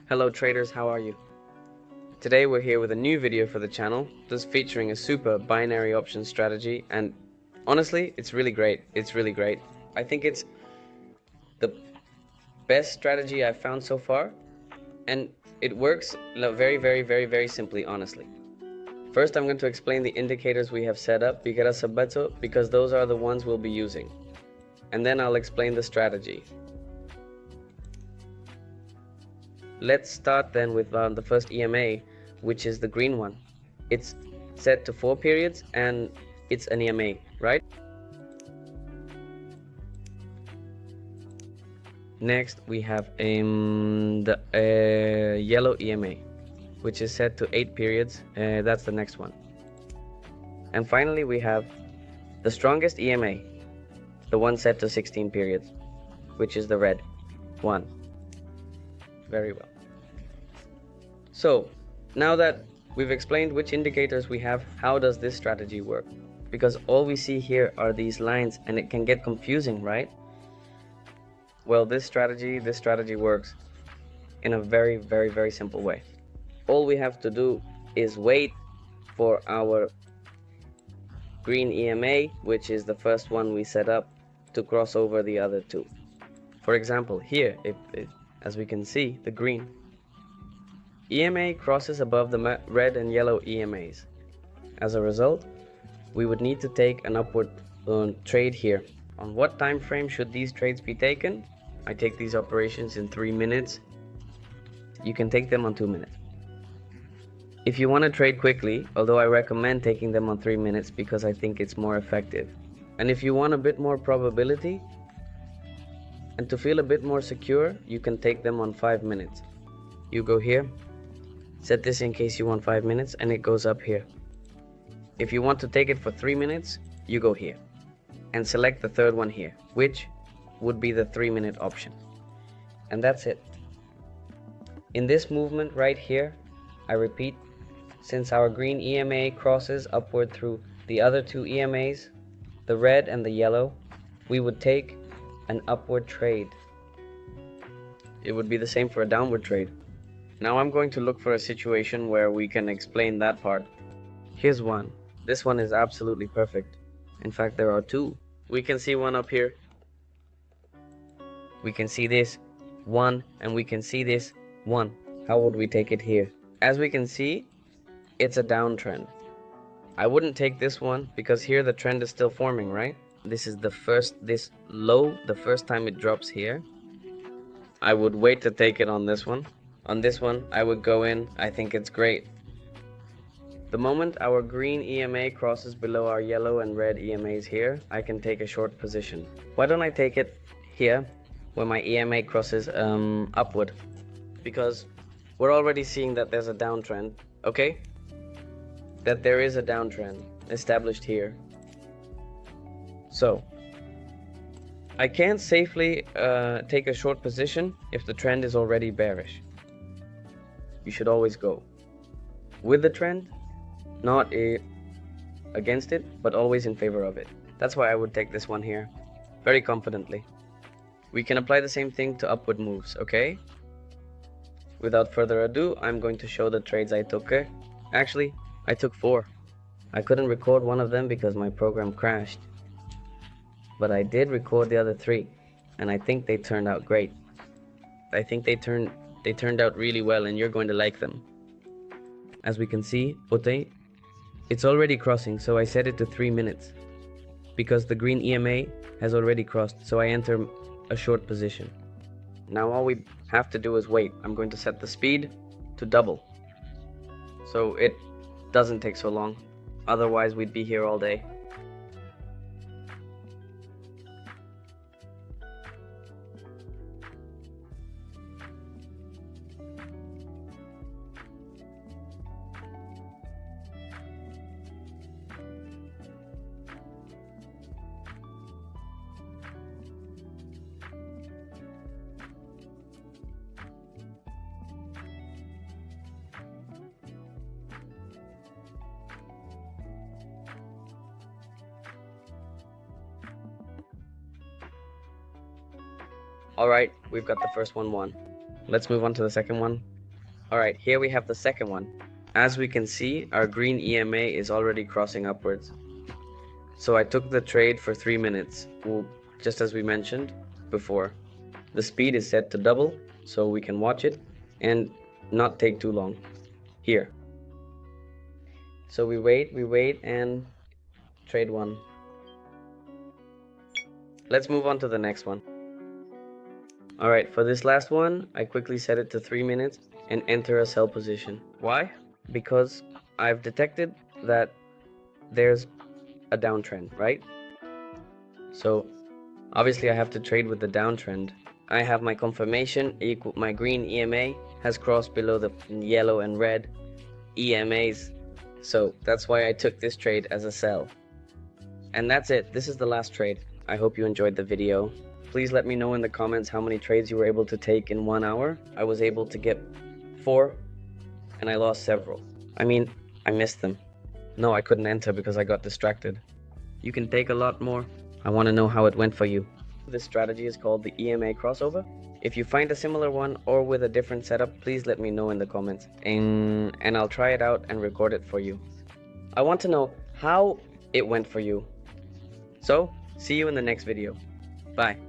Hello traders, how are you? Today we're here with a new video for the channel, just featuring a super binary option strategy, and honestly, it's really great. I think it's the best strategy I've found so far, and it works very simply, honestly. First, I'm going to explain the indicators we have set up, because those are the ones we'll be using. And then I'll explain the strategy. Let's start then with the first EMA, which is the green one. It's set to 4 periods and it's an EMA, right? Next we have the yellow EMA, which is set to 8 periods. That's the next one. And finally we have the strongest EMA, the one set to 16 periods, which is the red one. Very well. So now that we've explained which indicators we have, how does this strategy work? Because all we see here are these lines and it can get confusing, right? Well, this strategy works in a very simple way. All we have to do is wait for our green EMA, which is the first one we set up, to cross over the other two. For example, here, as we can see, the green EMA crosses above the red and yellow EMAs. As a result, we would need to take an upward trade here. On what time frame should these trades be taken? I take these operations in 3 minutes. You can take them on 2 minutes. If you want to trade quickly, although I recommend taking them on 3 minutes because I think it's more effective. And if you want a bit more probability and to feel a bit more secure, you can take them on 5 minutes. You go here, set this in case you want 5 minutes, and it goes up here. If you want to take it for 3 minutes, you go here and select the third one here, which would be the 3-minute option. And that's it. In this movement right here, I repeat, since our green EMA crosses upward through the other two EMAs, the red and the yellow, we would take an upward trade. It would be the same for a downward trade. Now I'm going to look for a situation where we can explain that part. Here's one. This one is absolutely perfect. In fact, there are two. We can see one up here. We can see this one, and we can see this one. How would we take it here? As we can see, it's a downtrend. I wouldn't take this one because here the trend is still forming, right? This is this low, the first time it drops here. I would wait to take it on this one. On this one, I would go in. I think it's great. The moment our green EMA crosses below our yellow and red EMAs here, I can take a short position. Why don't I take it here, where my EMA crosses upward? Because we're already seeing that there's a downtrend, okay? That there is a downtrend established here. So, I can't safely take a short position if the trend is already bearish. You should always go with the trend, not against it, but always in favor of it. That's why I would take this one here, very confidently. We can apply the same thing to upward moves, okay? Without further ado, I'm going to show the trades I took. Actually, I took 4. I couldn't record one of them because my program crashed. But I did record the other 3, and I think they turned out great. I think they turned out really well, and you're going to like them. As we can see, it's already crossing, so I set it to 3 minutes. Because the green EMA has already crossed, so I enter a short position. Now all we have to do is wait. I'm going to set the speed to double, so it doesn't take so long. Otherwise we'd be here all day. Alright, we've got the first one won. Let's move on to the second one. Alright, here we have the second one. As we can see, our green EMA is already crossing upwards. So I took the trade for 3 minutes, just as we mentioned before. The speed is set to double, so we can watch it and not take too long. Here. So we wait, and trade one. Let's move on to the next one. Alright, for this last one, I quickly set it to 3 minutes and enter a sell position. Why? Because I've detected that there's a downtrend, right? So obviously I have to trade with the downtrend. I have my confirmation, my green EMA has crossed below the yellow and red EMAs. So that's why I took this trade as a sell. And that's it. This is the last trade. I hope you enjoyed the video. Please let me know in the comments how many trades you were able to take in 1 hour. I was able to get 4 and I lost several. I mean, I missed them. No, I couldn't enter because I got distracted. You can take a lot more. I want to know how it went for you. This strategy is called the EMA crossover. If you find a similar one or with a different setup, please let me know in the comments and I'll try it out and record it for you. I want to know how it went for you. So, see you in the next video. Bye.